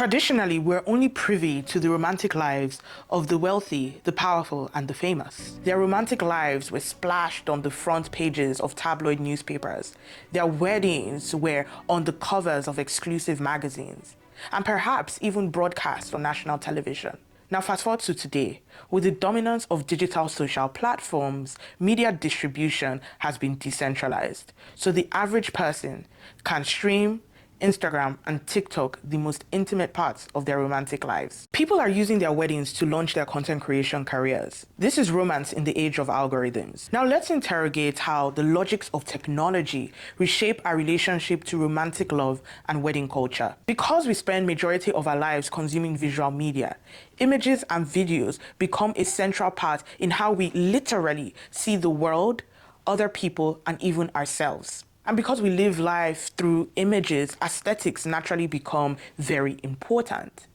Traditionally, we're only privy to the romantic lives of the wealthy, the powerful, and the famous. Their romantic lives were splashed on the front pages of tabloid newspapers. Their weddings were on the covers of exclusive magazines, and perhaps even broadcast on national television. Now fast forward to today. With the dominance of digital social platforms, media distribution has been decentralized. So the average person can stream Instagram and TikTok the most intimate parts of their romantic lives. People are using their weddings to launch their content creation careers. This is romance in the age of algorithms. Now let's interrogate how the logics of technology reshape our relationship to romantic love and wedding culture. Because we spend majority of our lives consuming visual media, images and videos become a central part in how we literally see the world, other people, and even ourselves. And because we live life through images, aesthetics naturally become very important.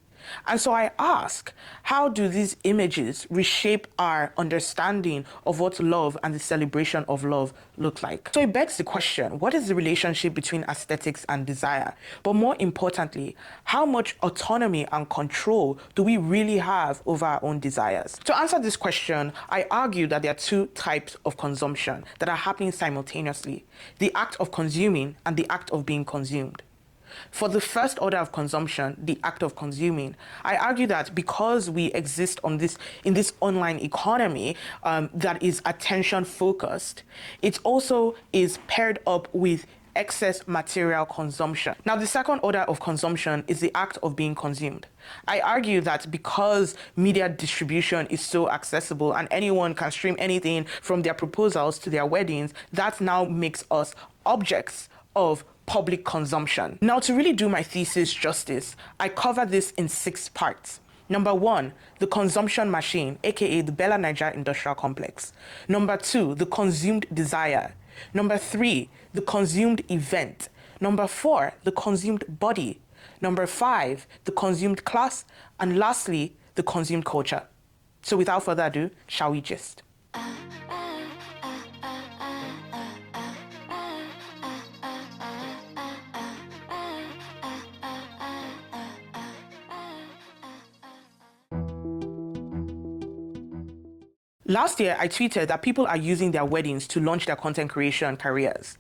And so I ask, how do these images reshape our understanding of what love and the celebration of love look like? So it begs the question, what is the relationship between aesthetics and desire? But more importantly, how much autonomy and control do we really have over our own desires? To answer this question, I argue that there are two types of consumption that are happening simultaneously: the act of consuming and the act of being consumed. For the first order of consumption, the act of consuming, I argue that because we exist in this online economy that is attention focused, it also is paired up with excess material consumption. Now, the second order of consumption is the act of being consumed. I argue that because media distribution is so accessible and anyone can stream anything from their proposals to their weddings, that now makes us objects of public consumption. Now, to really do my thesis justice, I cover this in 6 parts. Number 1, the consumption machine, aka the Naija industrial complex. Number 2, the consumed desire. Number 3, the consumed event. Number 4, the consumed body. Number 5, the consumed class. And lastly, the consumed culture. So without further ado, shall we gist? Last year, I tweeted that people are using their weddings to launch their content creation careers.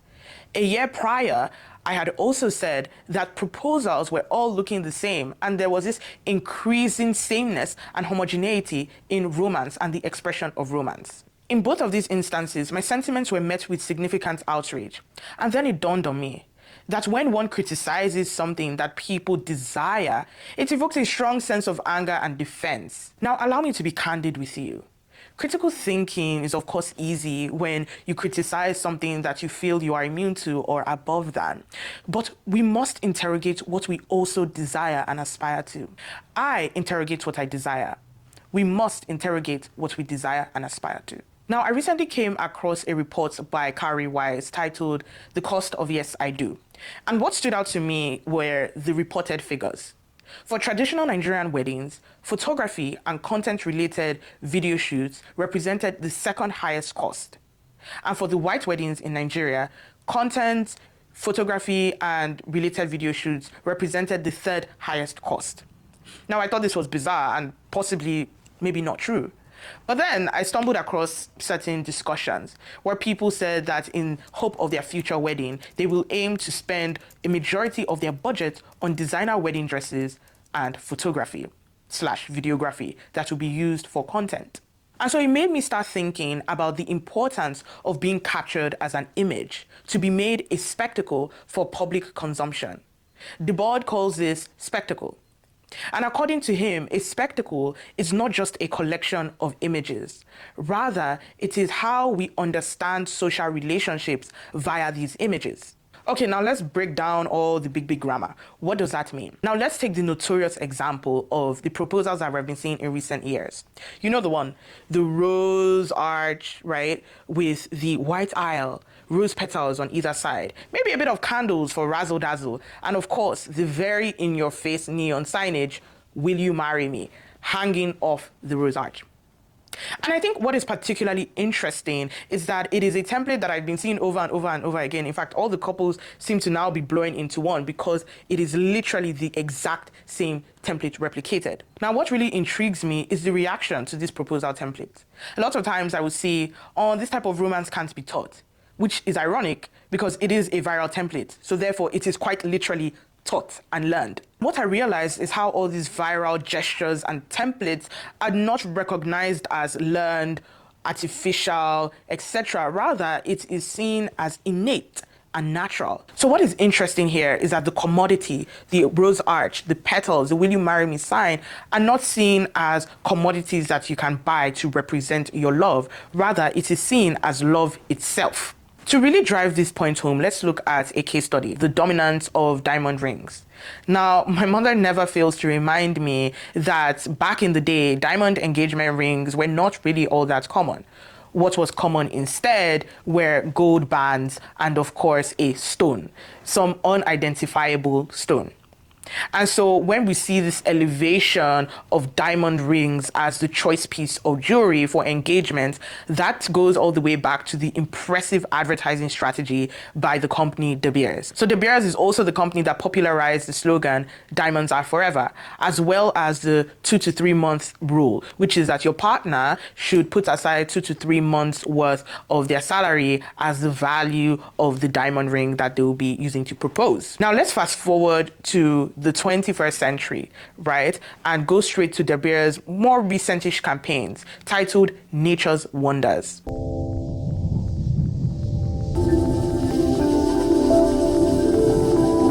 A year prior, I had also said that proposals were all looking the same, and there was this increasing sameness and homogeneity in romance and the expression of romance. In both of these instances, my sentiments were met with significant outrage. And then it dawned on me that when one criticizes something that people desire, it evokes a strong sense of anger and defense. Now, allow me to be candid with you. Critical thinking is, of course, easy when you criticize something that you feel you are immune to or above than. But we must interrogate what we also desire and aspire to. I interrogate what I desire. We must interrogate what we desire and aspire to. Now, I recently came across a report by Carrie Wise titled "The Cost of Yes, I Do." And what stood out to me were the reported figures. For traditional Nigerian weddings, photography and content-related video shoots represented the second highest cost. And for the white weddings in Nigeria, content, photography, and related video shoots represented the third highest cost. Now, I thought this was bizarre and possibly maybe not true. But then I stumbled across certain discussions where people said that in hope of their future wedding, they will aim to spend a majority of their budget on designer wedding dresses and photography/videography that will be used for content. And so it made me start thinking about the importance of being captured as an image to be made a spectacle for public consumption. DeBord calls this spectacle. And according to him, a spectacle is not just a collection of images. Rather, it is how we understand social relationships via these images. Okay, now let's break down all the big grammar. What does that mean? Now let's take the notorious example of the proposals that we've been seeing in recent years. You know the one, the rose arch, right? With the white aisle, rose petals on either side, maybe a bit of candles for razzle dazzle, and of course, the very in-your-face neon signage, "Will you marry me?" hanging off the rose arch. And I think what is particularly interesting is that it is a template that I've been seeing over and over and over again. In fact, all the couples seem to now be blowing into one because it is literally the exact same template replicated. Now, what really intrigues me is the reaction to this proposal template. A lot of times I would see, oh, this type of romance can't be taught, which is ironic because it is a viral template. So therefore, it is quite literally taught and learned. What I realized is how all these viral gestures and templates are not recognized as learned, artificial, etc. Rather, it is seen as innate and natural. So what is interesting here is that the commodity, the rose arch, the petals, the will you marry me sign are not seen as commodities that you can buy to represent your love. Rather, it is seen as love itself. To really drive this point home, let's look at a case study, the dominance of diamond rings. Now, my mother never fails to remind me that back in the day, diamond engagement rings were not really all that common. What was common instead were gold bands and, of course, a stone, some unidentifiable stone. And so when we see this elevation of diamond rings as the choice piece of jewelry for engagement, that goes all the way back to the impressive advertising strategy by the company De Beers. So De Beers is also the company that popularized the slogan, "Diamonds are forever," as well as the 2 to 3 month rule, which is that your partner should put aside 2 to 3 months worth of their salary as the value of the diamond ring that they will be using to propose. Now let's fast forward to the 21st century, right? And go straight to De Beers' more recentish campaigns titled Nature's Wonders.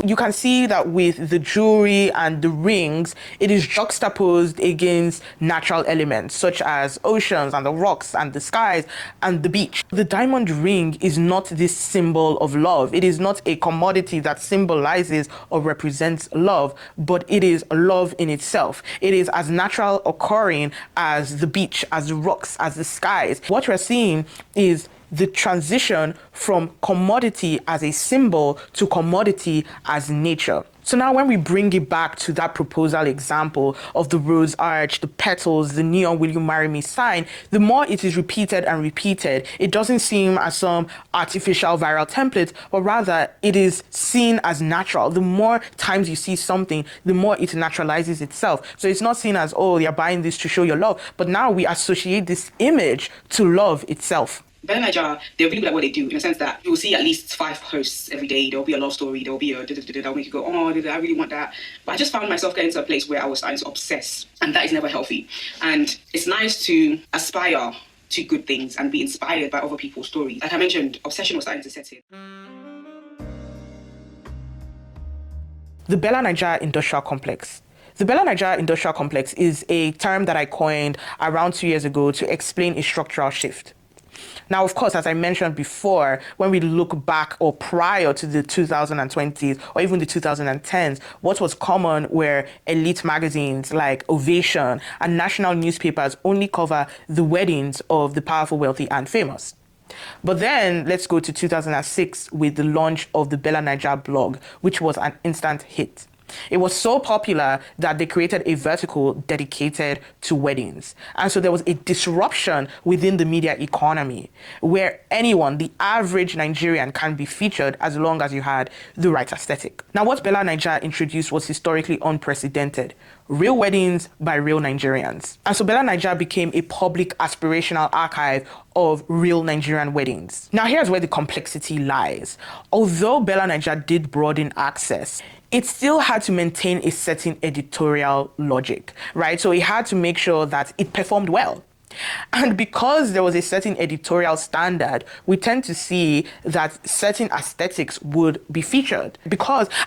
You can see that with the jewelry and the rings, it is juxtaposed against natural elements such as oceans and the rocks and the skies and the beach. The diamond ring is not this symbol of love. It is not a commodity that symbolizes or represents love, but it is love in itself. It is as natural occurring as the beach, as the rocks, as the skies. What we're seeing is the transition from commodity as a symbol to commodity as nature. So now when we bring it back to that proposal example of the rose arch, the petals, the neon will you marry me sign, the more it is repeated and repeated, it doesn't seem as some artificial viral template, but rather it is seen as natural. The more times you see something, the more it naturalizes itself. So it's not seen as, oh, you're buying this to show your love, but now we associate this image to love itself. BBL Naija, they're really good at what they do, in the sense that you'll see at least 5 posts every day. There'll be a love story, there'll be a that'll make you go, oh, I really want that. But I just found myself getting to a place where I was starting to obsess, and that is never healthy. And it's nice to aspire to good things and be inspired by other people's stories. Like I mentioned, obsession was starting to set in. The BBL Naija Industrial Complex. The BBL Naija Industrial Complex is a term that I coined around 2 years ago to explain a structural shift. Now, of course, as I mentioned before, when we look back or prior to the 2020s or even the 2010s, what was common were elite magazines like Ovation and national newspapers only cover the weddings of the powerful, wealthy, and famous. But then let's go to 2006 with the launch of the BBL Naija blog, which was an instant hit. It was so popular that they created a vertical dedicated to weddings. And so there was a disruption within the media economy where anyone, the average Nigerian, can be featured as long as you had the right aesthetic. Now, what BBL Naija introduced was historically unprecedented. Real weddings by real Nigerians. And so BBL Naija became a public aspirational archive of real Nigerian weddings. Now, here's where the complexity lies. Although BBL Naija did broaden access, it still had to maintain a certain editorial logic, right? So it had to make sure that it performed well. And because there was a certain editorial standard, we tend to see that certain aesthetics would be featured. And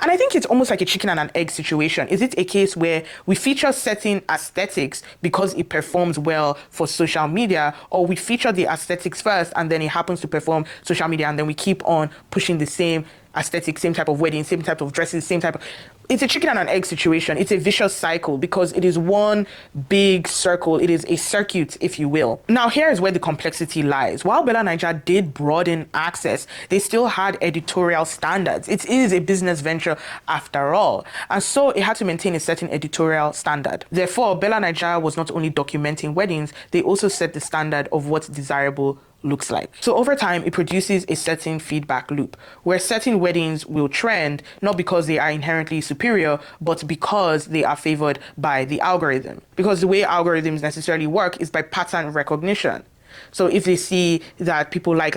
I think it's almost like a chicken and an egg situation. Is it a case where we feature certain aesthetics because it performs well for social media, or we feature the aesthetics first and then it happens to perform social media and then we keep on pushing the same aesthetic, same type of wedding, same type of dresses, same type of... It's a chicken and an egg situation. It's a vicious cycle because it is one big circle. It is a circuit, if you will. Now, here is where the complexity lies. While Bella Naija did broaden access, they still had editorial standards. It is a business venture after all. And so it had to maintain a certain editorial standard. Therefore, Bella Naija was not only documenting weddings, they also set the standard of what's desirable looks like. So over time, it produces a certain feedback loop where certain weddings will trend, not because they are inherently superior, but because they are favored by the algorithm. Because the way algorithms necessarily work is by pattern recognition. So if they see that people like,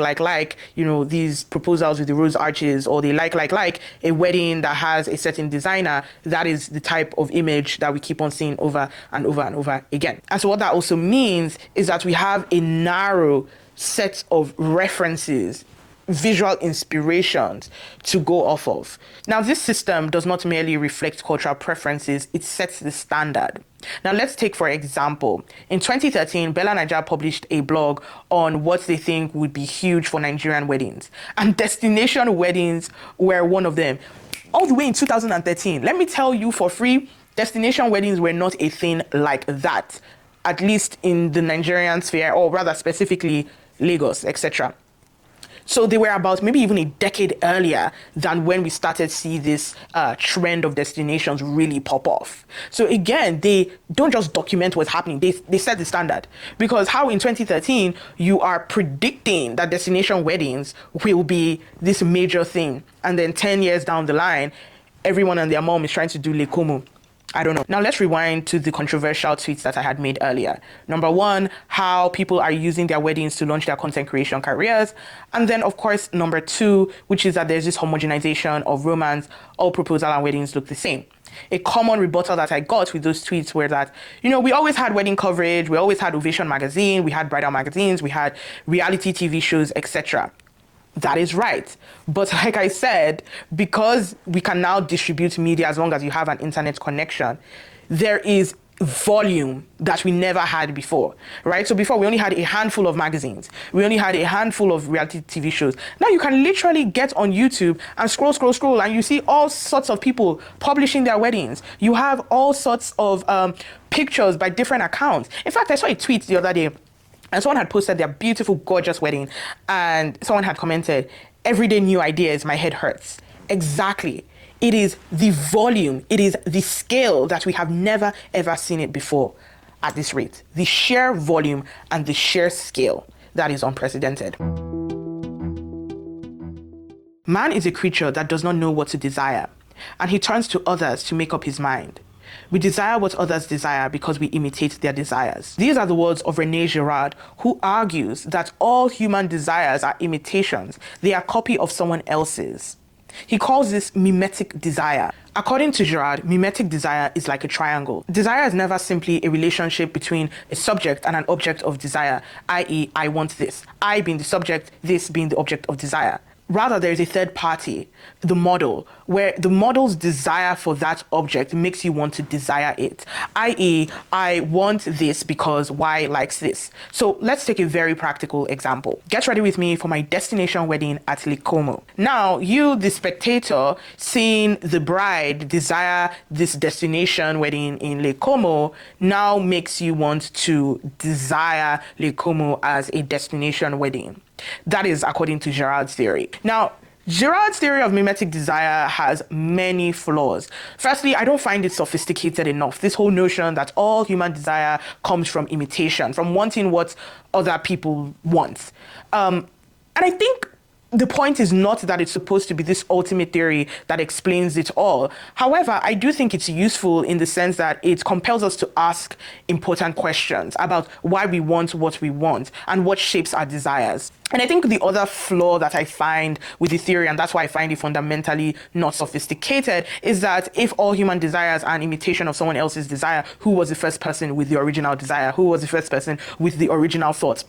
these proposals with the rose arches, or they like a wedding that has a certain designer, that is the type of image that we keep on seeing over and over and over again. And so what that also means is that we have a narrow set of references, visual inspirations to go off of. Now, this system does not merely reflect cultural preferences, it sets the standard. Now, let's take, for example, in 2013, Bella Naija published a blog on what they think would be huge for Nigerian weddings. And destination weddings were one of them. All the way in 2013, let me tell you for free, destination weddings were not a thing like that, at least in the Nigerian sphere, or rather specifically Lagos, etc. So they were about maybe even a decade earlier than when we started to see this trend of destinations really pop off. So again, they don't just document what's happening, they set the standard. Because how in 2013, you are predicting that destination weddings will be this major thing. And then 10 years down the line, everyone and their mom is trying to do Le Como. I don't know. Now let's rewind to the controversial tweets that I had made earlier. Number one, how people are using their weddings to launch their content creation careers. And then, of course, number two, which is that there's this homogenization of romance. All proposal and weddings look the same. A common rebuttal that I got with those tweets were that, we always had wedding coverage, we always had Ovation magazine, we had bridal magazines, we had reality TV shows, etc. That is right. But like I said, because we can now distribute media as long as you have an internet connection, there is volume that we never had before, right? So before, we only had a handful of magazines. We only had a handful of reality TV shows. Now you can literally get on YouTube and scroll, and you see all sorts of people publishing their weddings. You have all sorts of pictures by different accounts. In fact, I saw a tweet the other day, and someone had posted their beautiful, gorgeous wedding, and someone had commented, "Everyday new ideas, my head hurts." Exactly. It is the volume, it is the scale that we have never, ever seen it before at this rate. The sheer volume and the sheer scale that is unprecedented. Man is a creature that does not know what to desire, and he turns to others to make up his mind. We desire what others desire because we imitate their desires. These are the words of René Girard, who argues that all human desires are imitations. They are a copy of someone else's. He calls this mimetic desire. According to Girard, mimetic desire is like a triangle. Desire is never simply a relationship between a subject and an object of desire, i.e., I want this. I being the subject, this being the object of desire. Rather, there is a third party, the model, where the model's desire for that object makes you want to desire it. I.e., I want this because Y likes this. So let's take a very practical example. Get ready with me for my destination wedding at Le Como. Now, you, the spectator, seeing the bride desire this destination wedding in Le Como now makes you want to desire Le Como as a destination wedding. That is according to Girard's theory. Now, Girard's theory of mimetic desire has many flaws. Firstly, I don't find it sophisticated enough. This whole notion that all human desire comes from imitation, from wanting what other people want. And I think the point is not that it's supposed to be this ultimate theory that explains it all. However, I do think it's useful in the sense that it compels us to ask important questions about why we want what we want and what shapes our desires. And I think the other flaw that I find with the theory, and that's why I find it fundamentally not sophisticated, is that if all human desires are an imitation of someone else's desire, who was the first person with the original desire? Who was the first person with the original thought?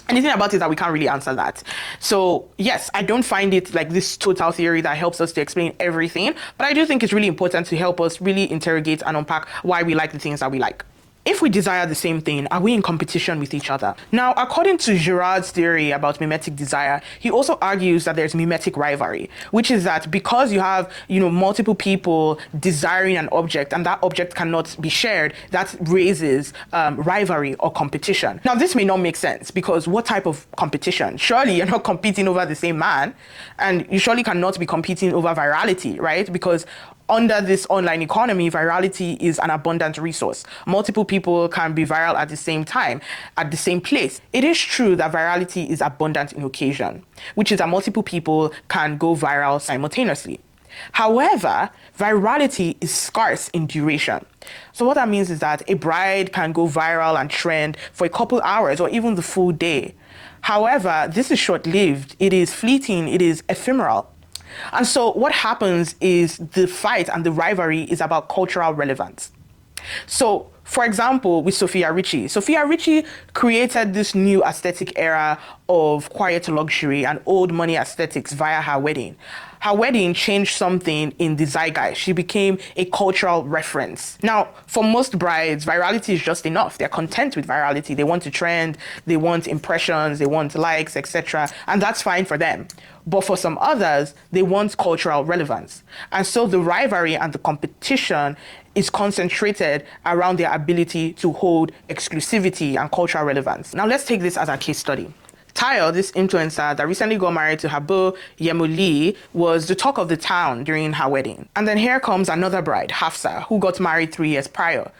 And the thing about it is that we can't really answer that. So yes, I don't find it like this total theory that helps us to explain everything, but I do think it's really important to help us really interrogate and unpack why we like the things that we like. If we desire the same thing, are we in competition with each other? Now, according to Girard's theory about mimetic desire, he also argues that there's mimetic rivalry, which is that because you have, multiple people desiring an object and that object cannot be shared, that raises rivalry or competition. Now, this may not make sense because what type of competition? Surely you're not competing over the same man, and you surely cannot be competing over virality, right? Because under this online economy, virality is an abundant resource. Multiple people can be viral at the same time, at the same place. It is true that virality is abundant in occasion, which is that multiple people can go viral simultaneously. However, virality is scarce in duration. So what that means is that a bride can go viral and trend for a couple hours or even the full day. However, this is short-lived, it is fleeting, it is ephemeral. And so what happens is the fight and the rivalry is about cultural relevance. So, for example, with Sophia Richie created this new aesthetic era of quiet luxury and old money aesthetics via her wedding. Her wedding changed something in the zeitgeist. She became a cultural reference. Now, for most brides, virality is just enough. They're content with virality. They want to trend, they want impressions, they want likes, etc. And that's fine for them. But for some others, they want cultural relevance. And so the rivalry and the competition is concentrated around their ability to hold exclusivity and cultural relevance. Now let's take this as a case study. Tayo, this influencer that recently got married to her beau, Yemuli, was the talk of the town during her wedding. And then here comes another bride, Hafsa, who got married 3 years prior.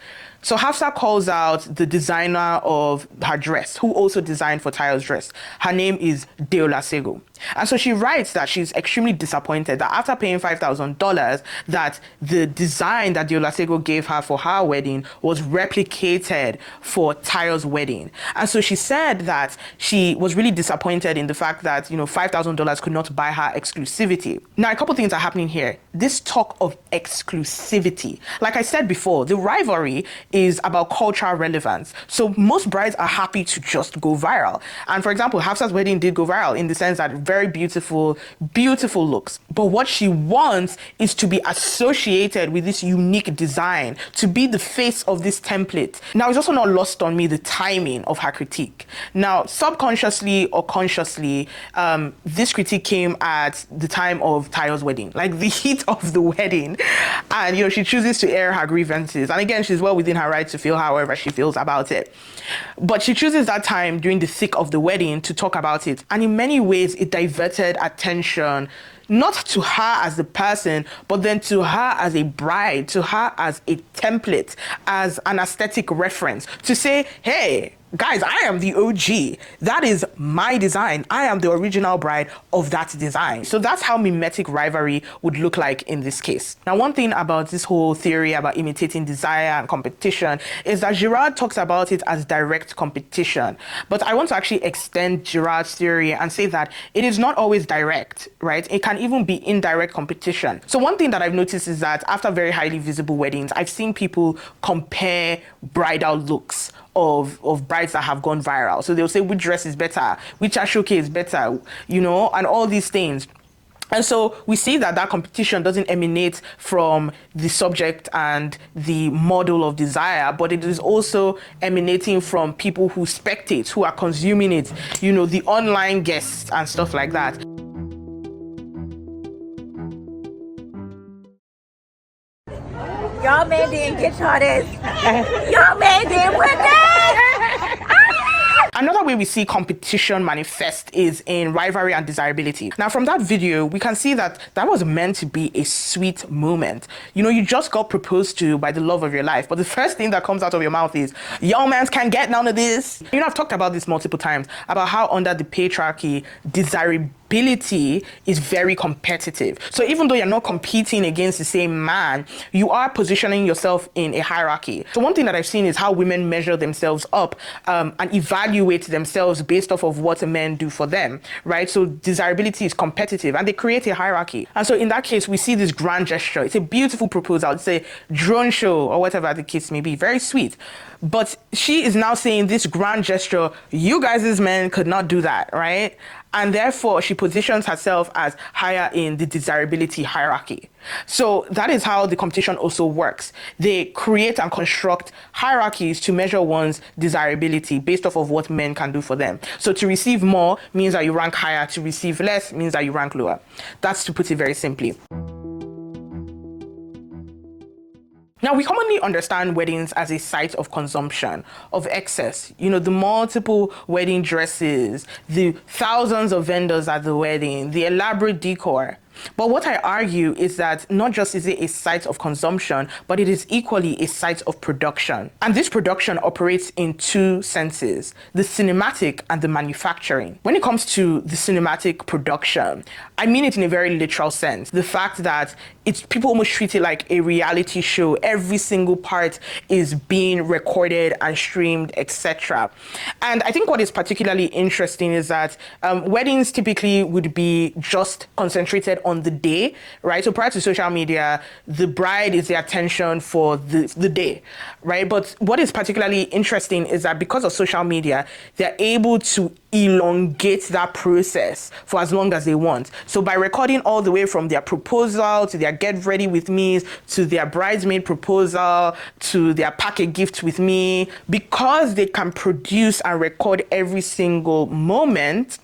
So Hafsa calls out the designer of her dress, who also designed for Tayo's dress. Her name is Deola Sego. And so she writes that she's extremely disappointed that after paying $5,000, that the design that Deola Sego gave her for her wedding was replicated for Tayo's wedding. And so she said that she was really disappointed in the fact that, $5,000 could not buy her exclusivity. Now, a couple things are happening here. This talk of exclusivity, like I said before, the rivalry is about cultural relevance. So most brides are happy to just go viral. And for example, Hafsa's wedding did go viral in the sense that very beautiful looks. But what she wants is to be associated with this unique design, to be the face of this template. Now, it's also not lost on me the timing of her critique. Now, subconsciously or consciously, this critique came at the time of Tayo's wedding, like the heat of the wedding. And, she chooses to air her grievances. And again, she's well within her right to feel however she feels about it. But she chooses that time during the thick of the wedding to talk about it. And in many ways, it diverted attention not to her as the person, but then to her as a bride, to her as a template, as an aesthetic reference, to say, hey, guys, I am the OG. That is my design. I am the original bride of that design. So that's how mimetic rivalry would look like in this case. Now, one thing about this whole theory about imitating desire and competition is that Girard talks about it as direct competition. But I want to actually extend Girard's theory and say that it is not always direct, right? It can even be indirect competition. So one thing that I've noticed is that after very highly visible weddings, I've seen people compare bridal looks of brides that have gone viral. So they'll say which dress is better, which ashoke is better, and all these things. And so we see that competition doesn't emanate from the subject and the model of desire, but it is also emanating from people who spectate, who are consuming it, the online guests and stuff like that. Y'all man didn't get y'all this. Y'all man didn't put that. Another way we see competition manifest is in rivalry and desirability. Now, from that video, we can see that was meant to be a sweet moment. You just got proposed to by the love of your life, but the first thing that comes out of your mouth is, young mans can't get none of this. I've talked about this multiple times, about how under the patriarchy, desirability is very competitive. So even though you're not competing against the same man, you are positioning yourself in a hierarchy. So one thing that I've seen is how women measure themselves up and evaluate themselves based off of what men do for them, right? So desirability is competitive and they create a hierarchy. And so in that case, we see this grand gesture. It's a beautiful proposal. It's a drone show or whatever the case may be. Very sweet. But she is now saying this grand gesture, you guys as men could not do that, right? And therefore, she positions herself as higher in the desirability hierarchy. So that is how the competition also works. They create and construct hierarchies to measure one's desirability based off of what men can do for them. So to receive more means that you rank higher, to receive less means that you rank lower. That's to put it very simply. Now, we commonly understand weddings as a site of consumption, of excess. You know, the multiple wedding dresses, the thousands of vendors at the wedding, the elaborate decor. But what I argue is that not just is it a site of consumption, but it is equally a site of production. And this production operates in two senses, the cinematic and the manufacturing. When it comes to the cinematic production, I mean it in a very literal sense. The fact that people almost treat it like a reality show. Every single part is being recorded and streamed, etc. And I think what is particularly interesting is that weddings typically would be just concentrated on the day, right? So prior to social media, the bride is the attention for the day, right? But what is particularly interesting is that because of social media, they're able to elongate that process for as long as they want. So by recording all the way from their proposal to their get ready with me, to their bridesmaid proposal, to their pack a gift with me, because they can produce and record every single moment,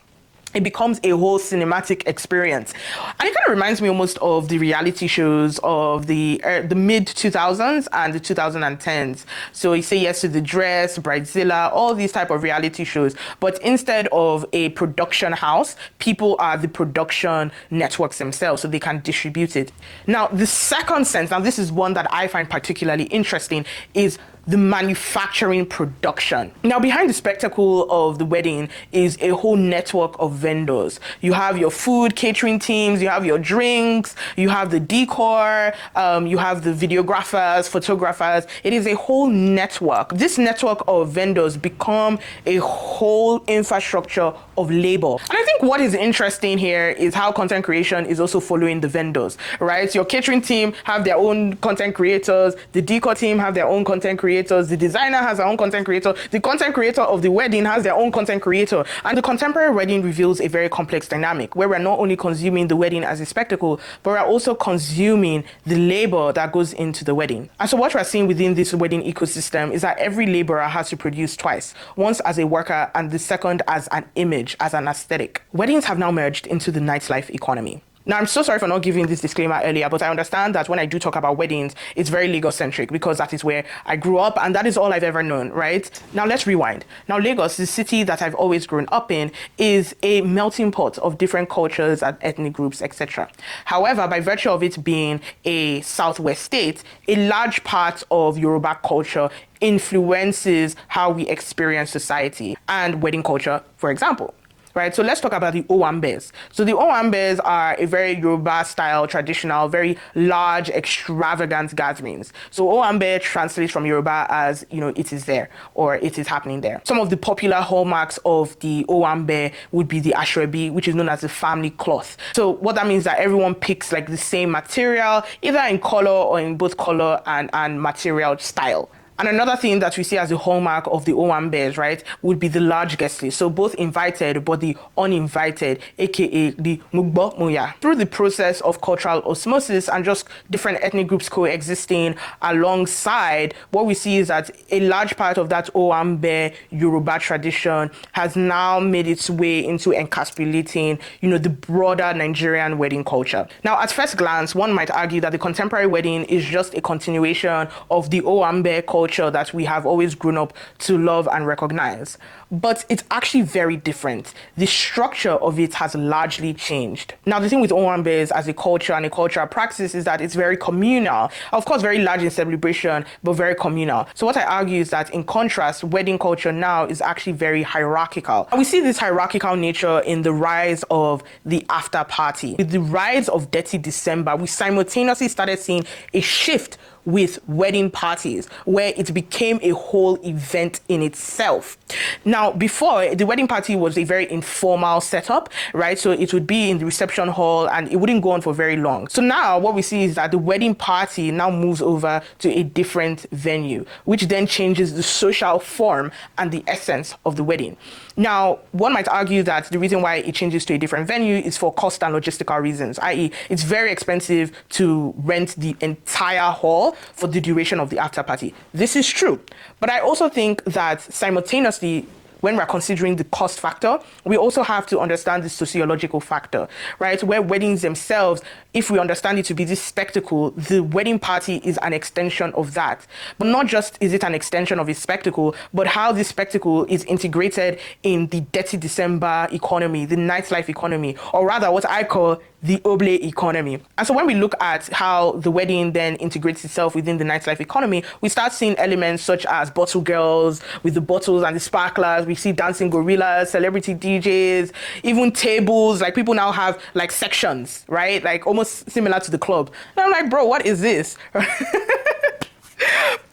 it becomes a whole cinematic experience. And it kind of reminds me almost of the reality shows of the mid 2000s and the 2010s. So you say yes to the dress, Bridezilla, all these type of reality shows. But instead of a production house, people are the production networks themselves, so they can distribute it. Now, the second sense, now this is one that I find particularly interesting, is the manufacturing production. Now, behind the spectacle of the wedding is a whole network of vendors. You have your food catering teams, you have your drinks, you have the decor, you have the videographers, photographers. It is a whole network. This network of vendors become a whole infrastructure of labor. And I think what is interesting here is how content creation is also following the vendors, right? Your catering team have their own content creators, the decor team have their own content creators, the designer has their own content creator, the content creator of the wedding has their own content creator. And the contemporary wedding reveals a very complex dynamic where we're not only consuming the wedding as a spectacle, but we're also consuming the labor that goes into the wedding. And so what we're seeing within this wedding ecosystem is that every laborer has to produce twice, once as a worker and the second as an image, as an aesthetic. Weddings have now merged into the nightlife economy. Now, I'm so sorry for not giving this disclaimer earlier, but I understand that when I do talk about weddings, it's very Lagos-centric because that is where I grew up and that is all I've ever known, right? Now, let's rewind. Now, Lagos, the city that I've always grown up in, is a melting pot of different cultures and ethnic groups, etc. However, by virtue of it being a southwest state, a large part of Yoruba culture influences how we experience society and wedding culture, for example. Right, so let's talk about the Owambes. So the Owambes are a very Yoruba-style, traditional, very large, extravagant gatherings. So Owambe translates from Yoruba as, you know, it is there, or it is happening there. Some of the popular hallmarks of the Owambe would be the Ashwebi, which is known as the family cloth. So what that means is that everyone picks like the same material, either in color or in both color and material style. And another thing that we see as the hallmark of the Owambes, right, would be the large guest list. So both invited, but the uninvited, aka the Mugbo Muya. Through the process of cultural osmosis and just different ethnic groups coexisting alongside, what we see is that a large part of that Owambe Yoruba tradition has now made its way into encapsulating, you know, the broader Nigerian wedding culture. Now, at first glance, one might argue that the contemporary wedding is just a continuation of the Owambe culture that we have always grown up to love and recognize. But it's actually very different. The structure of it has largely changed. Now, the thing with Owambes as a culture and a cultural practice is that it's very communal. Of course, very large in celebration, but very communal. So what I argue is that in contrast, wedding culture now is actually very hierarchical. And we see this hierarchical nature in the rise of the after party. With the rise of Dirty December, we simultaneously started seeing a shift with wedding parties, where it became a whole event in itself. Now, before, the wedding party was a very informal setup, right? So it would be in the reception hall and it wouldn't go on for very long. So now what we see is that the wedding party now moves over to a different venue, which then changes the social form and the essence of the wedding. Now, one might argue that the reason why it changes to a different venue is for cost and logistical reasons, i.e. it's very expensive to rent the entire hall for the duration of the after party. This is true. But I also think that simultaneously, when we're considering the cost factor, we also have to understand the sociological factor, right? Where weddings themselves, if we understand it to be this spectacle, the wedding party is an extension of that. But not just is it an extension of a spectacle, but how this spectacle is integrated in the dirty December economy, the nightlife economy, or rather what I call the oblate economy. And so when we look at how the wedding then integrates itself within the nightlife economy, we start seeing elements such as bottle girls with the bottles and the sparklers. We see dancing gorillas, celebrity DJs, even tables. Like, people now have like sections, right? Like almost similar to the club. And I'm like, bro, what is this? I'm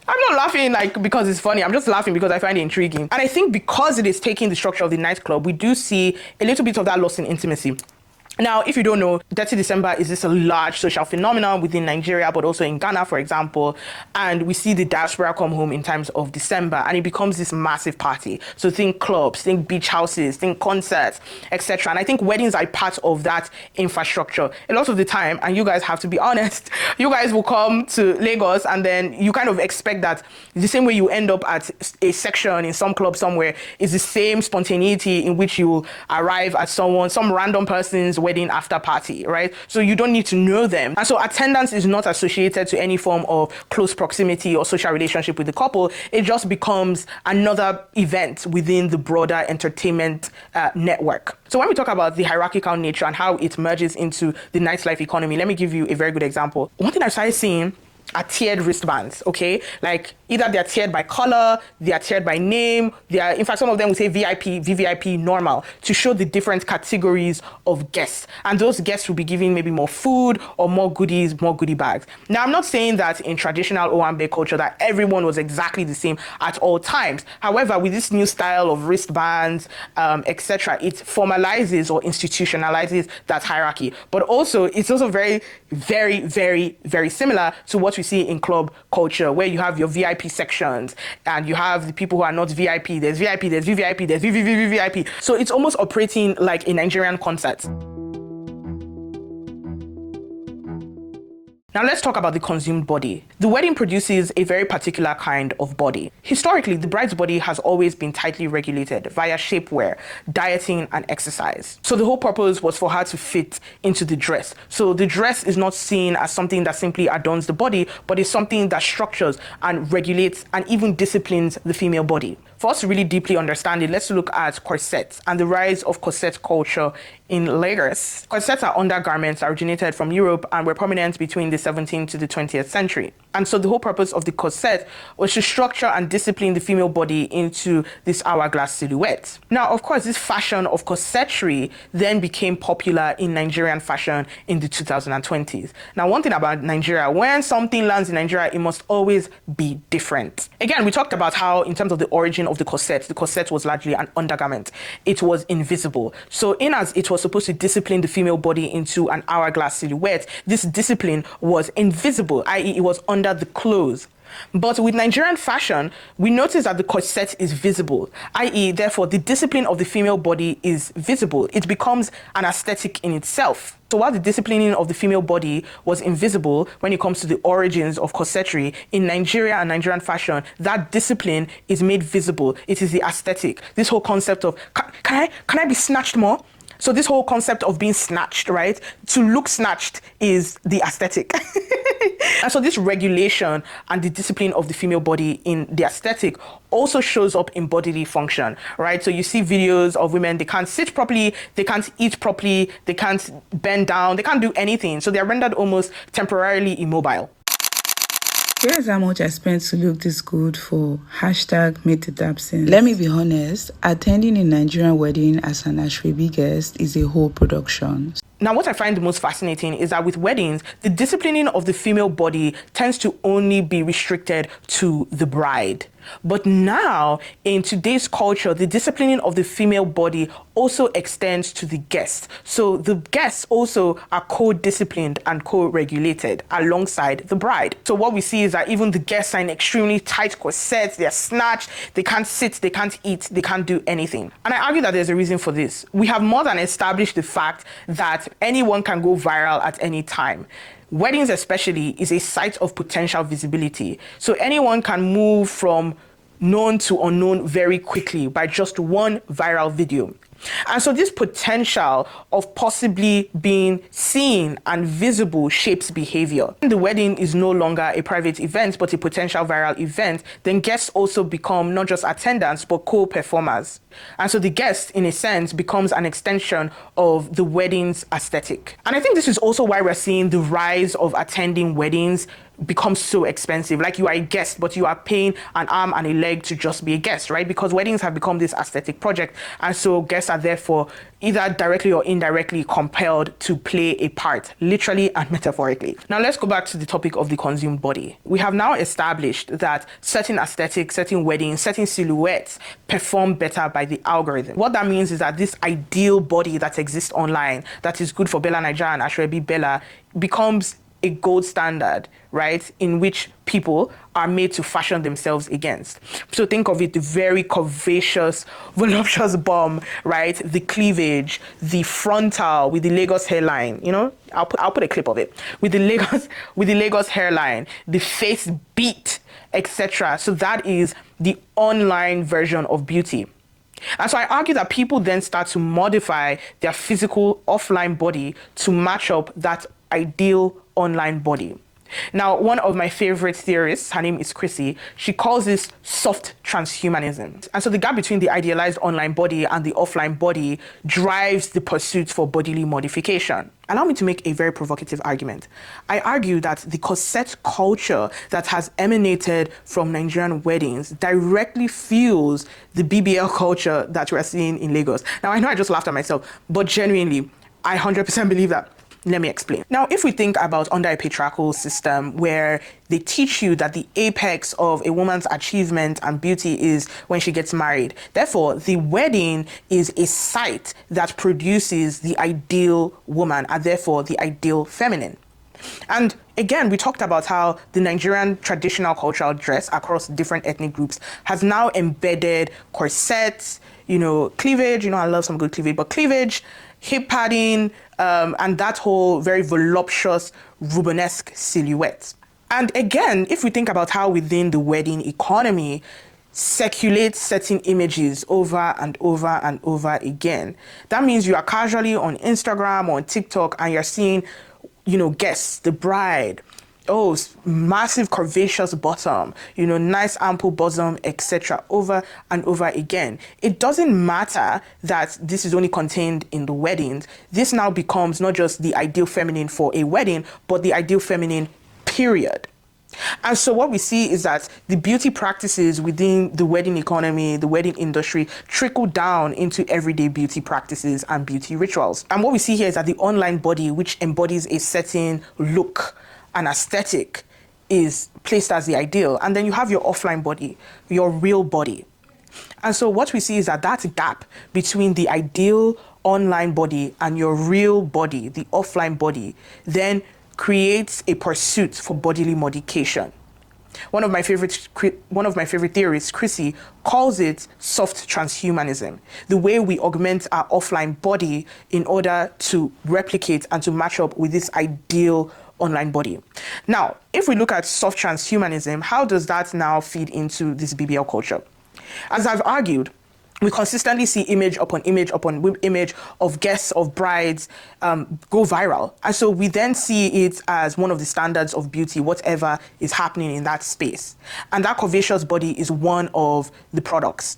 not laughing like because it's funny. I'm just laughing because I find it intriguing. And I think because it is taking the structure of the nightclub, we do see a little bit of that loss in intimacy. Now, if you don't know, Dirty December is this a large social phenomenon within Nigeria, but also in Ghana, for example. And we see the diaspora come home in times of December, and it becomes this massive party. So think clubs, think beach houses, think concerts, etc. And I think weddings are part of that infrastructure. A lot of the time, and you guys have to be honest, you guys will come to Lagos and then you kind of expect that the same way you end up at a section in some club somewhere is the same spontaneity in which you will arrive at some random person's wedding after party, right? So you don't need to know them. And so attendance is not associated to any form of close proximity or social relationship with the couple. It just becomes another event within the broader entertainment network. So when we talk about the hierarchical nature and how it merges into the nightlife economy, let me give you a very good example. One thing I started seeing are tiered wristbands, okay? Like, either they're tiered by color, they are tiered by name, in fact, some of them will say VIP, VVIP, normal, to show the different categories of guests. And those guests will be given maybe more food or more goodies, more goodie bags. Now, I'm not saying that in traditional Owambe culture that everyone was exactly the same at all times. However, with this new style of wristbands, etc., it formalizes or institutionalizes that hierarchy. But also, it's also very, very, very, very similar to what we see in club culture, where you have your VIP sections and you have the people who are not VIP. There's VIP, there's VVIP, there's VVVVVIP. So it's almost operating like a Nigerian concert. Now let's talk about the consumed body. The wedding produces a very particular kind of body. Historically, the bride's body has always been tightly regulated via shapewear, dieting, and exercise. So the whole purpose was for her to fit into the dress. So the dress is not seen as something that simply adorns the body, but is something that structures and regulates and even disciplines the female body. For us to really deeply understand it, let's look at corsets and the rise of corset culture in Lagos. Corsets are undergarments that originated from Europe and were prominent between the 17th to the 20th century. And so the whole purpose of the corset was to structure and discipline the female body into this hourglass silhouette. Now, of course, this fashion of corsetry then became popular in Nigerian fashion in the 2020s. Now, one thing about Nigeria, when something lands in Nigeria, it must always be different. Again, we talked about how, in terms of the origin of the corset was largely an undergarment. It was invisible. So in as it was supposed to discipline the female body into an hourglass silhouette, this discipline was invisible, i.e. it was under the clothes. But with Nigerian fashion, we notice that the corset is visible, i.e. therefore the discipline of the female body is visible. It becomes an aesthetic in itself. So while the disciplining of the female body was invisible when it comes to the origins of corsetry, in Nigeria and Nigerian fashion, that discipline is made visible. It is the aesthetic. This whole concept of, can I be snatched more? So this whole concept of being snatched, right? To look snatched is the aesthetic. And so this regulation and the discipline of the female body in the aesthetic also shows up in bodily function, right? So you see videos of women, they can't sit properly, they can't eat properly, they can't bend down, they can't do anything. So they're rendered almost temporarily immobile. Here's how much I spent to look this good for #MateItAbsent. Let me be honest, attending a Nigerian wedding as an Ashwebi guest is a whole production. Now, what I find the most fascinating is that with weddings, the disciplining of the female body tends to only be restricted to the bride. But now, in today's culture, the disciplining of the female body also extends to the guests. So the guests also are co-disciplined and co-regulated alongside the bride. So what we see is that even the guests are in extremely tight corsets, they're snatched, they can't sit, they can't eat, they can't do anything. And I argue that there's a reason for this. We have more than established the fact that anyone can go viral at any time. Weddings especially is a site of potential visibility. So anyone can move from known to unknown very quickly by just one viral video. And so this potential of possibly being seen and visible shapes behavior. The wedding is no longer a private event, but a potential viral event. Then guests also become not just attendants, but co-performers. And so the guest, in a sense, becomes an extension of the wedding's aesthetic. And I think this is also why we're seeing the rise of attending weddings become so expensive. Like, you are a guest, but you are paying an arm and a leg to just be a guest, right? Because weddings have become this aesthetic project. And so guests are therefore either directly or indirectly compelled to play a part, literally and metaphorically. Now let's go back to the topic of the consumed body. We have now established that certain aesthetics, certain weddings, certain silhouettes perform better by the algorithm. What that means is that this ideal body that exists online, that is good for Bella Naija and Ashrebi Bella, becomes a gold standard, right, in which people are made to fashion themselves against. So think of it, the very curvaceous, voluptuous bum, right, the cleavage, the frontal with the Lagos hairline, you know, I'll put a clip of it, with the Lagos hairline, the face beat, etc. So that is the online version of beauty. And so I argue that people then start to modify their physical offline body to match up that ideal online body. Now, one of my favorite theorists, her name is Chrissy, she calls this soft transhumanism. And so the gap between the idealized online body and the offline body drives the pursuit for bodily modification. Allow me to make a very provocative argument. I argue that the corset culture that has emanated from Nigerian weddings directly fuels the BBL culture that we're seeing in Lagos. Now, I know I just laughed at myself, but genuinely, I 100% believe that. Let me explain. Now, if we think about under a patriarchal system where they teach you that the apex of a woman's achievement and beauty is when she gets married, therefore, the wedding is a site that produces the ideal woman and therefore the ideal feminine. And again, we talked about how the Nigerian traditional cultural dress across different ethnic groups has now embedded corsets, you know, cleavage, you know, I love some good cleavage, but cleavage, hip padding, and that whole very voluptuous Rubenesque silhouette. And again, if we think about how within the wedding economy circulate certain images over and over and over again, that means you are casually on Instagram or on TikTok and you're seeing, you know, guests, the bride, oh, massive curvaceous bottom, you know, nice ample bosom, etc., over and over again. It doesn't matter that this is only contained in the weddings. This now becomes not just the ideal feminine for a wedding, but the ideal feminine, period. And so what we see is that the beauty practices within the wedding economy, the wedding industry, trickle down into everyday beauty practices and beauty rituals. And what we see here is that the online body, which embodies a certain look, an aesthetic, is placed as the ideal. And then you have your offline body, your real body. And so what we see is that that gap between the ideal online body and your real body, the offline body, then creates a pursuit for bodily modification. One of my favorite theorists, Chrissy, calls it soft transhumanism, the way we augment our offline body in order to replicate and to match up with this ideal online body. Now, if we look at soft transhumanism, how does that now feed into this BBL culture? As I've argued, we consistently see image upon image upon image of guests, of brides go viral. And so we then see it as one of the standards of beauty, whatever is happening in that space. And that curvaceous body is one of the products.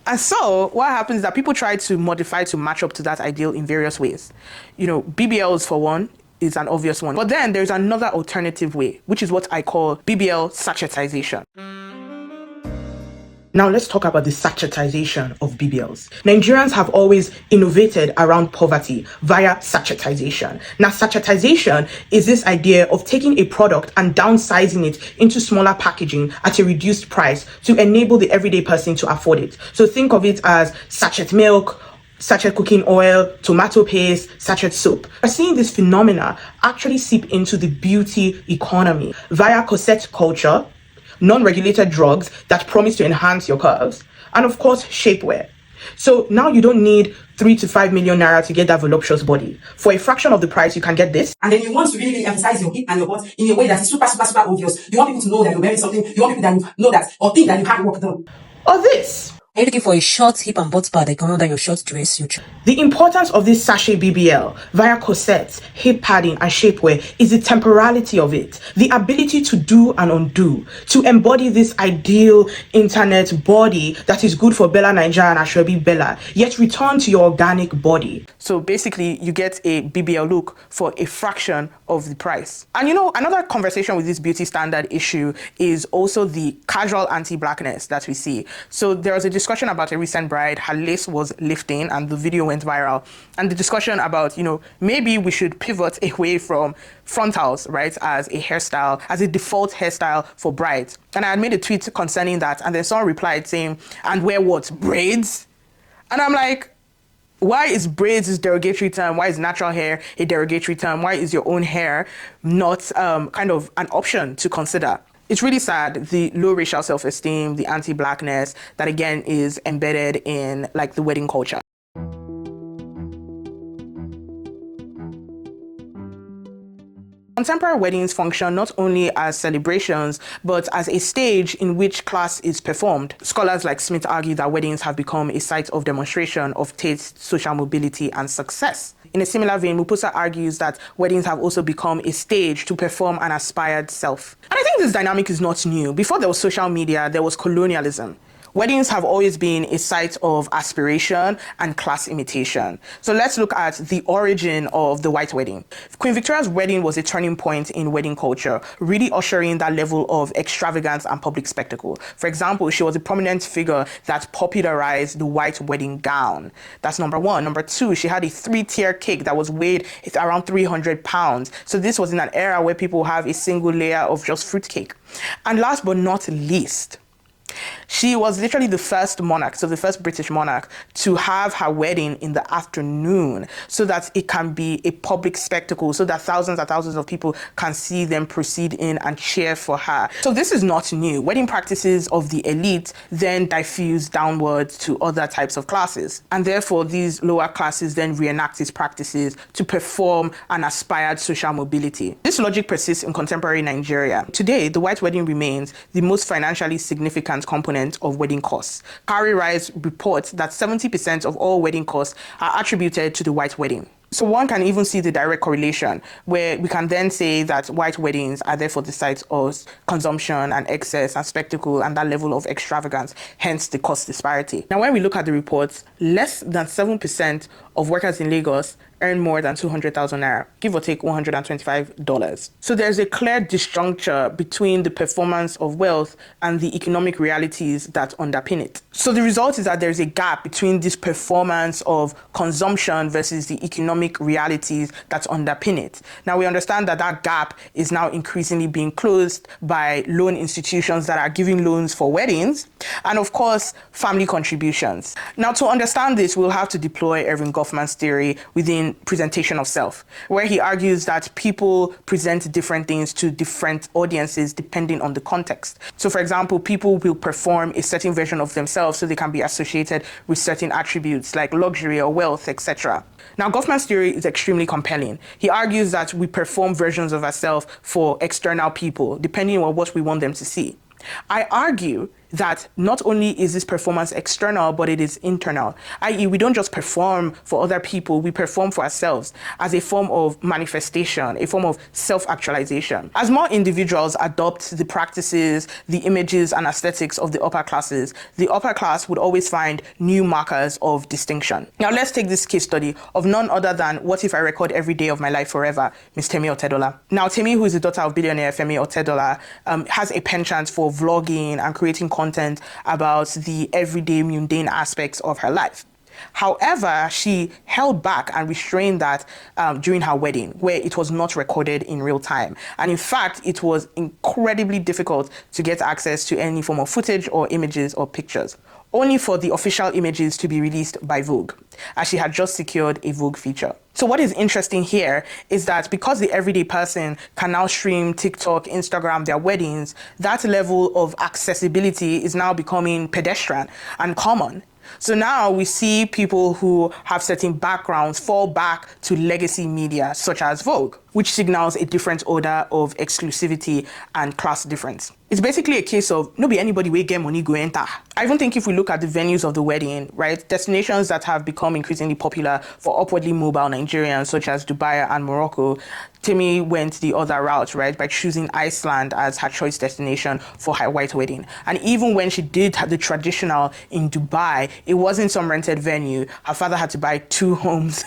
And so what happens is that people try to modify to match up to that ideal in various ways. You know, BBLs for one is an obvious one. But then there's another alternative way, which is what I call BBL Sachetisation. Now let's talk about the sachetization of BBLs. Nigerians have always innovated around poverty via sachetization. Now, sachetization is this idea of taking a product and downsizing it into smaller packaging at a reduced price to enable the everyday person to afford it. So think of it as sachet milk, sachet cooking oil, tomato paste, sachet soap. We're seeing this phenomena actually seep into the beauty economy via corset culture, non-regulated drugs that promise to enhance your curves, and of course, shapewear. So now you don't need 3 to 5 million naira to get that voluptuous body. For a fraction of the price, you can get this. And then you want to really emphasize your hip and your butt in a way that is super obvious. You want people to know that you're wearing something. You want people that know that or think that you can't work done. Or this. Are you looking for a short hip and butt pad that can under your short dress? The importance of this sachet BBL via corsets, hip padding, and shapewear is the temporality of it, the ability to do and undo, to embody this ideal internet body that is good for Bella Naija and Ashwebi Bella, yet return to your organic body. So basically, you get a BBL look for a fraction of the price. And you know, another conversation with this beauty standard issue is also the casual anti-blackness that we see. So there was a discussion about a recent bride, her lace was lifting and the video went viral. And the discussion about, you know, maybe we should pivot away from frontals, right, as a hairstyle, as a default hairstyle for brides. And I had made a tweet concerning that, and then someone replied saying, and wear what, braids? And I'm like, why is braids a derogatory term? Why is natural hair a derogatory term? Why is your own hair not kind of an option to consider? It's really sad, the low racial self-esteem, the anti-blackness that again is embedded in like the wedding culture. Contemporary weddings function not only as celebrations, but as a stage in which class is performed. Scholars like Smith argue that weddings have become a site of demonstration of taste, social mobility, and success. In a similar vein, Mupusa argues that weddings have also become a stage to perform an aspired self. And I think this dynamic is not new. Before there was social media, there was colonialism. Weddings have always been a site of aspiration and class imitation. So let's look at the origin of the white wedding. Queen Victoria's wedding was a turning point in wedding culture, really ushering that level of extravagance and public spectacle. For example, she was a prominent figure that popularized the white wedding gown. That's number one. Number two, she had a 3-tier cake that was weighed around 300 pounds. So this was in an era where people have a single layer of just fruitcake. And last but not least, she was literally the first monarch, so the first British monarch, to have her wedding in the afternoon so that it can be a public spectacle, so that thousands and thousands of people can see them proceed in and cheer for her. So this is not new. Wedding practices of the elite then diffuse downwards to other types of classes. And therefore, these lower classes then reenact these practices to perform an aspired social mobility. This logic persists in contemporary Nigeria. Today, the white wedding remains the most financially significant component of wedding costs. Carrie Rice reports that 70% of all wedding costs are attributed to the white wedding. So one can even see the direct correlation where we can then say that white weddings are therefore the sites of consumption and excess and spectacle and that level of extravagance, hence the cost disparity. Now, when we look at the reports, less than 7% of workers in Lagos earn more than 200,000 naira, give or take $125. So there's a clear disjuncture between the performance of wealth and the economic realities that underpin it. So the result is that there's a gap between this performance of consumption versus the economic realities that underpin it. Now we understand that that gap is now increasingly being closed by loan institutions that are giving loans for weddings and of course family contributions. Now to understand this, we'll have to deploy Irving Goffman's theory within presentation of self, where he argues that people present different things to different audiences depending on the context. So for example, people will perform a certain version of themselves so they can be associated with certain attributes like luxury or wealth, etc. Now, Goffman's theory is extremely compelling. He argues that we perform versions of ourselves for external people, depending on what we want them to see. I argue that not only is this performance external, but it is internal, i.e. we don't just perform for other people, we perform for ourselves as a form of manifestation, a form of self-actualization. As more individuals adopt the practices, the images and aesthetics of the upper classes, the upper class would always find new markers of distinction. Now let's take this case study of none other than What If I Record Every Day of My Life Forever, Miss Temi Otedola. Now Temi, who is the daughter of billionaire Femi Otedola, has a penchant for vlogging and creating content about the everyday mundane aspects of her life. However, she held back and restrained that during her wedding, where it was not recorded in real time. And in fact, it was incredibly difficult to get access to any form of footage or images or pictures, only for the official images to be released by Vogue, as she had just secured a Vogue feature. So what is interesting here is that because the everyday person can now stream TikTok, Instagram, their weddings, that level of accessibility is now becoming pedestrian and common. So now we see people who have certain backgrounds fall back to legacy media such as Vogue, which signals a different order of exclusivity and class difference. It's basically a case of no be anybody will get money go enter. I even think if we look at the venues of the wedding, right, destinations that have become increasingly popular for upwardly mobile Nigerians such as Dubai and Morocco, Temi went the other route, right, by choosing Iceland as her choice destination for her white wedding. And even when she did the traditional in Dubai, it wasn't some rented venue. Her father had to buy 2 homes.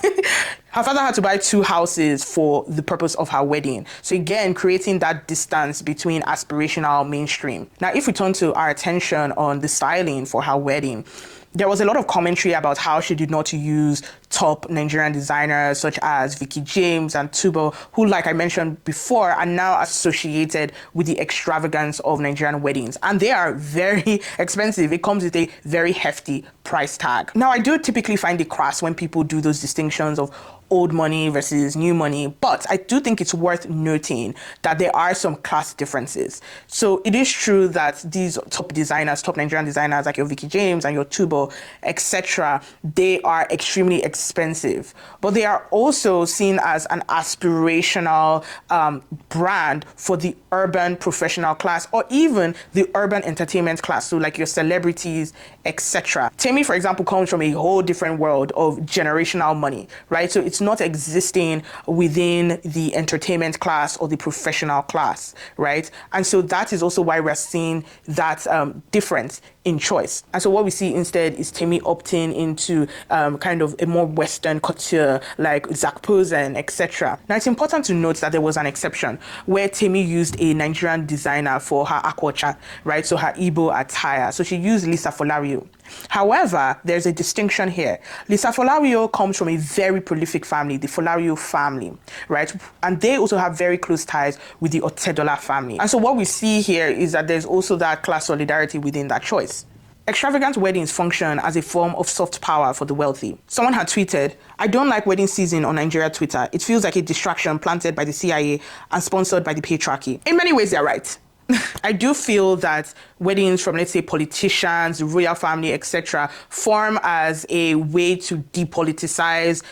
Her father had to buy 2 houses for the purpose of her wedding. So again, creating that distance between aspirational mainstream. Now, if we turn to our attention on the styling for her wedding, there was a lot of commentary about how she did not use top Nigerian designers such as Vicky James and Tubo, who, like I mentioned before, are now associated with the extravagance of Nigerian weddings. And they are very expensive. It comes with a very hefty price tag. Now, I do typically find it crass when people do those distinctions of old money versus new money, but I do think it's worth noting that there are some class differences. So it is true that these top designers, top Nigerian designers like your Vicky James and your Tubo, etc., they are extremely expensive, but they are also seen as an aspirational brand for the urban professional class or even the urban entertainment class, so like your celebrities, etc. Temi, for example, comes from a whole different world of generational money, right? So it's not existing within the entertainment class or the professional class, right? And so that is also why we're seeing that difference in choice. And so what we see instead is Temi opting into kind of a more Western couture like Zac Posen, etc. Now, it's important to note that there was an exception where Temi used a Nigerian designer for her aquacha, right? So her Igbo attire. So she used Lisa Folario. However, there's a distinction here. Lisa Folario comes from a very prolific family, the Folario family, right? And they also have very close ties with the Otedola family. And so what we see here is that there's also that class solidarity within that choice. Extravagant weddings function as a form of soft power for the wealthy. Someone had tweeted, "I don't like wedding season on Nigeria Twitter. It feels like a distraction planted by the CIA and sponsored by the patriarchy." In many ways, they're right. I do feel that weddings from, let's say, politicians, the royal family, etc., form as a way to depoliticize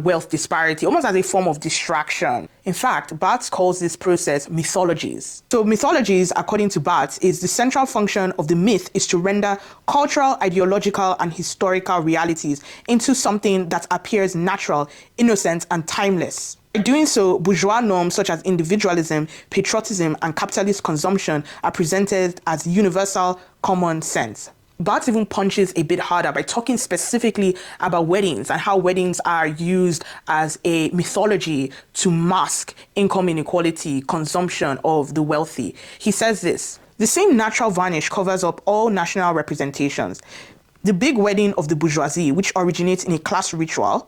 wealth disparity, almost as a form of distraction. In fact, BAT calls this process mythologies. So mythologies, according to BAT, is the central function of the myth is to render cultural, ideological, and historical realities into something that appears natural, innocent, and timeless. By doing so, bourgeois norms such as individualism, patriotism, and capitalist consumption are presented as universal common sense. BAT even punches a bit harder by talking specifically about weddings and how weddings are used as a mythology to mask income inequality, consumption of the wealthy. He says this: "The same natural varnish covers up all national representations. The big wedding of the bourgeoisie, which originates in a class ritual,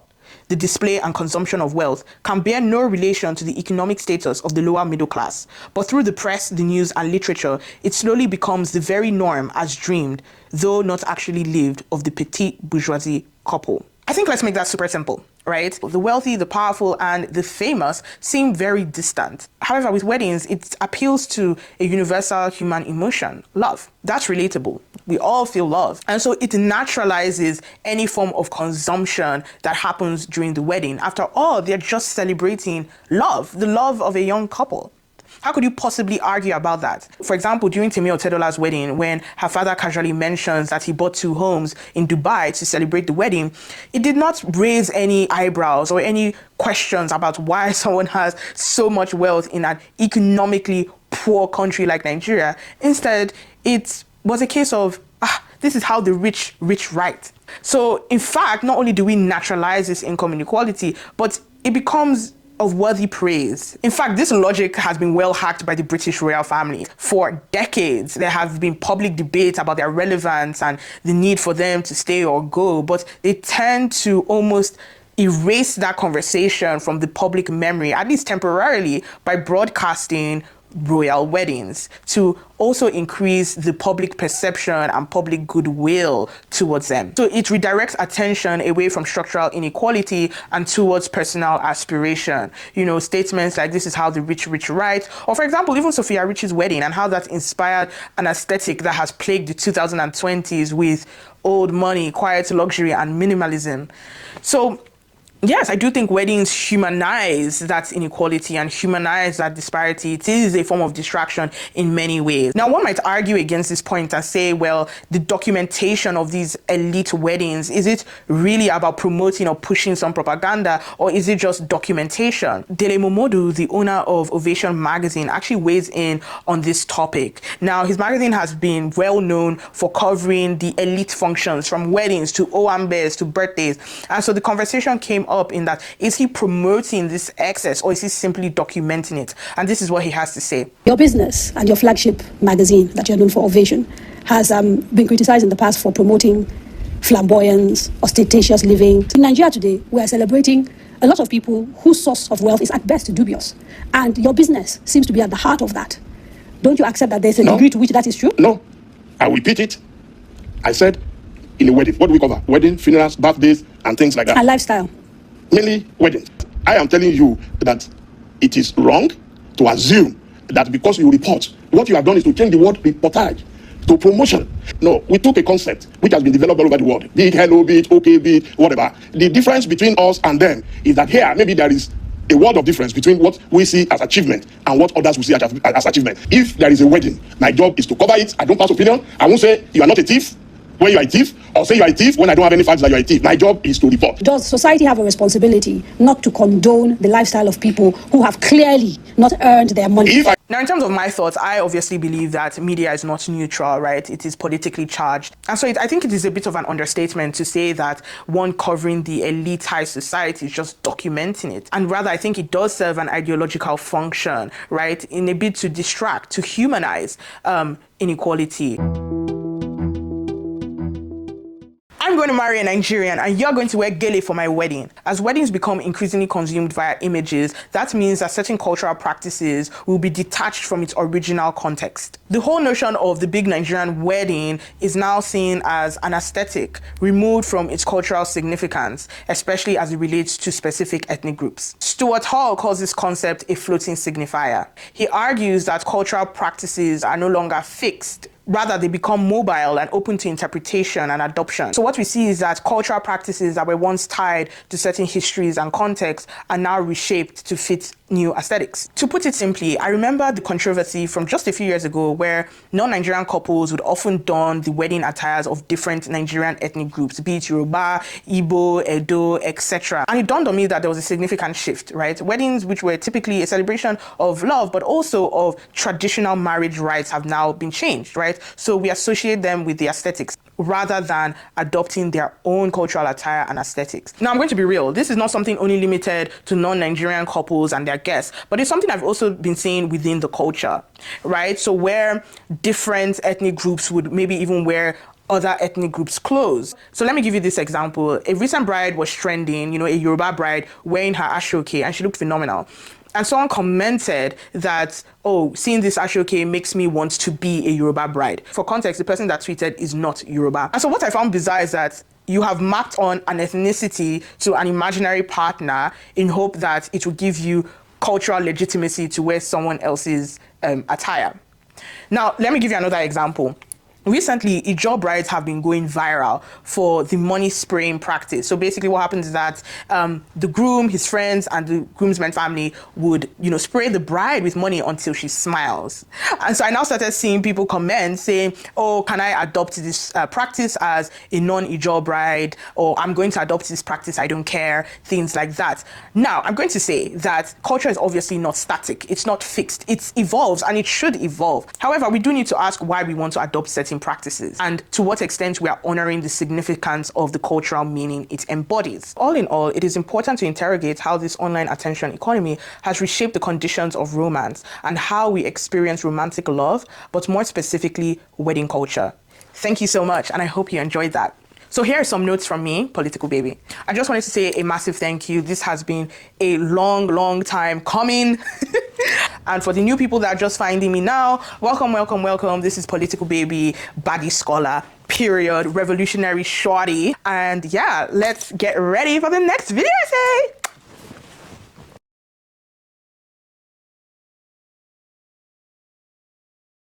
the display and consumption of wealth, can bear no relation to the economic status of the lower middle class. But through the press, the news, and literature, it slowly becomes the very norm as dreamed, though not actually lived, of the petite bourgeoisie couple." I think let's make that super simple, right? The wealthy, the powerful, and the famous seem very distant. However, with weddings, it appeals to a universal human emotion, love. That's relatable. We all feel love. And so it naturalizes any form of consumption that happens during the wedding. After all, they're just celebrating love, the love of a young couple. How could you possibly argue about that? For example, during Temi Otedola's wedding, when her father casually mentions that he bought 2 homes in Dubai to celebrate the wedding, it did not raise any eyebrows or any questions about why someone has so much wealth in an economically poor country like Nigeria. Instead, it was a case of, this is how the rich right. So, in fact, not only do we naturalize this income inequality, but it becomes of worthy praise. In fact, this logic has been well hacked by the British royal family. For decades, there have been public debates about their relevance and the need for them to stay or go, but they tend to almost erase that conversation from the public memory, at least temporarily, by broadcasting royal weddings to also increase the public perception and public goodwill towards them. So it redirects attention away from structural inequality and towards personal aspiration. You know, statements like this is how the rich write, or for example, even Sophia Rich's wedding and how that inspired an aesthetic that has plagued the 2020s with old money, quiet luxury, and minimalism. So yes, I do think weddings humanize that inequality and humanize that disparity. It is a form of distraction in many ways. Now, one might argue against this point and say, well, the documentation of these elite weddings, is it really about promoting or pushing some propaganda, or is it just documentation? Dele Momodu, the owner of Ovation magazine, actually weighs in on this topic. Now, his magazine has been well known for covering the elite functions, from weddings to owambes to birthdays. And so the conversation came up in that, is he promoting this excess or is he simply documenting it? And this is what he has to say. Your business and your flagship magazine that you're known for, Ovation, has been criticized in the past for promoting flamboyance, ostentatious living. In Nigeria today, we are celebrating a lot of people whose source of wealth is at best dubious. And your business seems to be at the heart of that. Don't you accept that there's a degree to which that is true? No. I will repeat it. I said, in a wedding, what do we cover? Wedding, funerals, birthdays, and things like that. And lifestyle. Mainly weddings. I am telling you that it is wrong to assume that because you report, what you have done is to change the word reportage to promotion. No, we took a concept which has been developed all over the world, be it hello, be it okay, be it whatever. The difference between us and them is that here, maybe there is a world of difference between what we see as achievement and what others will see as achievement. If there is a wedding, my job is to cover it. I don't pass opinion. I won't say you are not a thief when you are a thief, or say you are a thief when I don't have any facts that you are a thief. My job is to report. Does society have a responsibility not to condone the lifestyle of people who have clearly not earned their money? Now, in terms of my thoughts, I obviously believe that media is not neutral, right? It is politically charged. And so I think it is a bit of an understatement to say that one covering the elite high society is just documenting it. And rather, I think it does serve an ideological function, right? In a bid to distract, to humanize inequality. I'm going to marry a Nigerian and you're going to wear gele for my wedding. As weddings become increasingly consumed via images, that means that certain cultural practices will be detached from its original context. The whole notion of the big Nigerian wedding is now seen as an aesthetic, removed from its cultural significance, especially as it relates to specific ethnic groups. Stuart Hall calls this concept a floating signifier. He argues that cultural practices are no longer fixed. Rather, they become mobile and open to interpretation and adoption. So what we see is that cultural practices that were once tied to certain histories and contexts are now reshaped to fit new aesthetics. To put it simply, I remember the controversy from just a few years ago where non-Nigerian couples would often don the wedding attires of different Nigerian ethnic groups, be it Yoruba, Igbo, Edo, etc. And it dawned on me that there was a significant shift, right? Weddings, which were typically a celebration of love, but also of traditional marriage rites, have now been changed, right? So we associate them with the aesthetics rather than adopting their own cultural attire and aesthetics. Now, I'm going to be real. This is not something only limited to non-Nigerian couples and their guests, but it's something I've also been seeing within the culture, right? So where different ethnic groups would maybe even wear other ethnic groups' clothes. So let me give you this example. A recent bride was trending, a Yoruba bride wearing her ashoke, and she looked phenomenal. And someone commented that, oh, seeing this ashoke makes me want to be a Yoruba bride. For context, the person that tweeted is not Yoruba. And so what I found bizarre is that you have mapped on an ethnicity to an imaginary partner in hope that it will give you cultural legitimacy to wear someone else's attire. Now, let me give you another example. Recently, Ijaw brides have been going viral for the money spraying practice. So basically what happens is that the groom, his friends, and the groomsmen family would, spray the bride with money until she smiles. And so I now started seeing people comment saying, oh, can I adopt this practice as a non-Ijaw bride? Or I'm going to adopt this practice, I don't care, things like that. Now, I'm going to say that culture is obviously not static. It's not fixed. It evolves and it should evolve. However, we do need to ask why we want to adopt certain dating practices, and to what extent we are honoring the significance of the cultural meaning it embodies. All in all, it is important to interrogate how this online attention economy has reshaped the conditions of romance and how we experience romantic love, but more specifically, wedding culture. Thank you so much, and I hope you enjoyed that. So here are some notes from me, Political Baby. I just wanted to say a massive thank you. This has been a long time coming. And for the new people that are just finding me now, welcome. This is Political Baby, baddie scholar, period, revolutionary shorty. And yeah, let's get ready for the next video essay.